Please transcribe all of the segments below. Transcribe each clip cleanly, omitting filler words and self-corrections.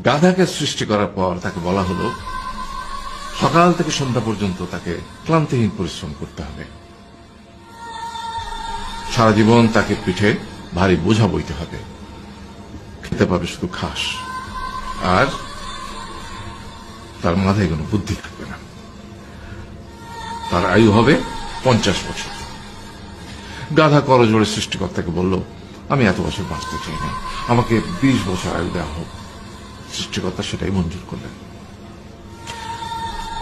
গাধাকে সৃষ্টি করার পর তাকে বলা হলো সকাল থেকে সন্ধ্যা পর্যন্ত তাকে ক্লান্তিহীন পরিশ্রম করতে হবে, সারা জীবন তাকে পিঠে ভারী বোঝা বইতে হবে, খেতে পাবে শুধু ঘাস, আর তার মাথায় কোনো বুদ্ধি থাকবে না। তার আয়ু হবে 50 বছর। গাধা করজোড়ে সৃষ্টিকর্তাকে বলল, আমি এত বছর বাঁচতে চাই না, আমাকে 20 বছর আয়ু দেওয়া হোক। সৃষ্টিকর্তা সেটাই মঞ্জুর করলেন।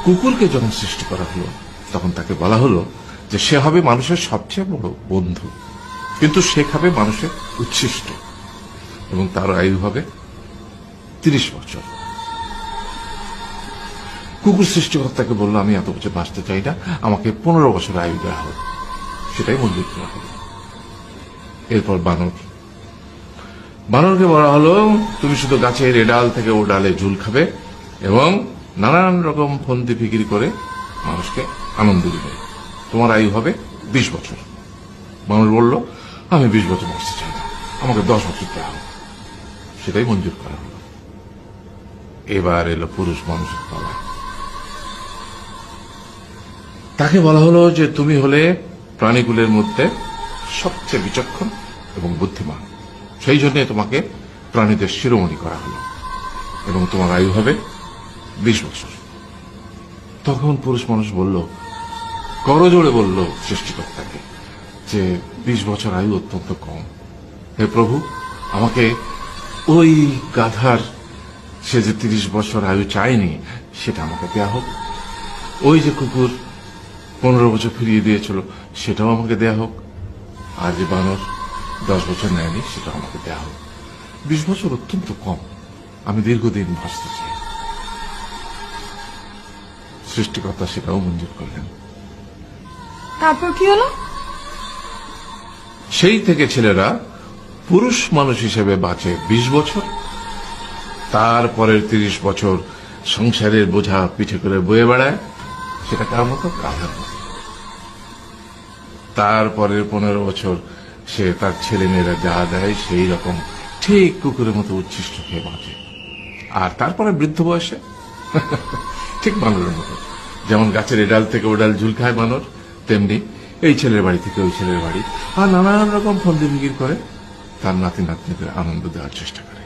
কুকুরকে যখন সৃষ্টি করা হলো তখন তাকে বলা হলো যে সে হবে মানুষের সবচেয়ে বড় বন্ধু, কিন্তু সে খাবে মানুষের উচ্ছিষ্ট, এবং তার আয়ু হবে 30 বছর। কুকুর সৃষ্টিকর্তাকে বলল, আমি এত বছর বাঁচতে চাই না, আমাকে 15 বছর আয়ু দেওয়া হোক। সেটাই মঞ্জুর করা হলো। এরপর বানরকে বলা হলো, তুমি শুধু গাছের এ ডাল থেকে ও ডালে ঝুল খাবে এবং নানান রকম ফন্দি ফিকির করে মানুষকে আনন্দ দিবে, তোমার আয়ু হবে 20 বছর। মানুষ বলল, আমি 20 বছর বাঁচতে চাই না, আমাকে 10 বছর দেওয়া হোক। সেটাই মঞ্জুর করা হলো। এবার এলো পুরুষ মানুষের পালা। তাকে বলা হলো যে তুমি হলে প্রাণীগুলোর মধ্যে সবচেয়ে বিচক্ষণ এবং বুদ্ধিমান, সেই জন্য তোমাকে প্রাণীদের শিরোমণি করা হলো এবং তোমার আয়ু হবে 20 বছর। তখন পুরুষ মানুষ বলল, করজোড়ে বলল সৃষ্টিকর্তাকে যে 20 বছর আয়ু অত্যন্ত কম, হে প্রভু, আমাকে ওই গাধার সে যে 30 বছর আয়ু চায়নি সেটা আমাকে দেয়া হোক, ওই যে কুকুর 15 বছর ফিরিয়ে দিয়েছিল সেটাও আমাকে দেয়া হোক, আর যে বানর 10 বছর নেয়নি সেটাও আমাকে দেয়া হোক। 20 বছর অত্যন্ত কম, আমি দীর্ঘদিন বাঁচতে চাই। সৃষ্টিকর্তা সেটাও মঞ্জুর করলেন। তারপর কি হলো? সেই থেকে ছেলেরা পুরুষ মানুষ হিসেবে বাঁচে 20 বছর, তারপরের 30 বছর সংসারের বোঝা পিঠে করে বয়ে বেড়ায়, সেটা কার মতো? গাধার মতো। তারপরের 15 বছর সে তার ছেলে মেয়েরা যা দেয় সেই রকম ঠিক কুকুরের মতো উচ্ছিষ্ট খেয়ে বাঁচে। আর তারপরে বৃদ্ধ বয়সে ঠিক বানরের মতো, যেমন গাছের এডাল থেকে ওডাল ঝুল খায় বানর, তেমনি এই ছেলের বাড়ি থেকে ওই ছেলের বাড়ি, আর নানান রকম ফন্দি ফিকির করে তার নাতি নাতনিদের আনন্দ দেওয়ার চেষ্টা করে।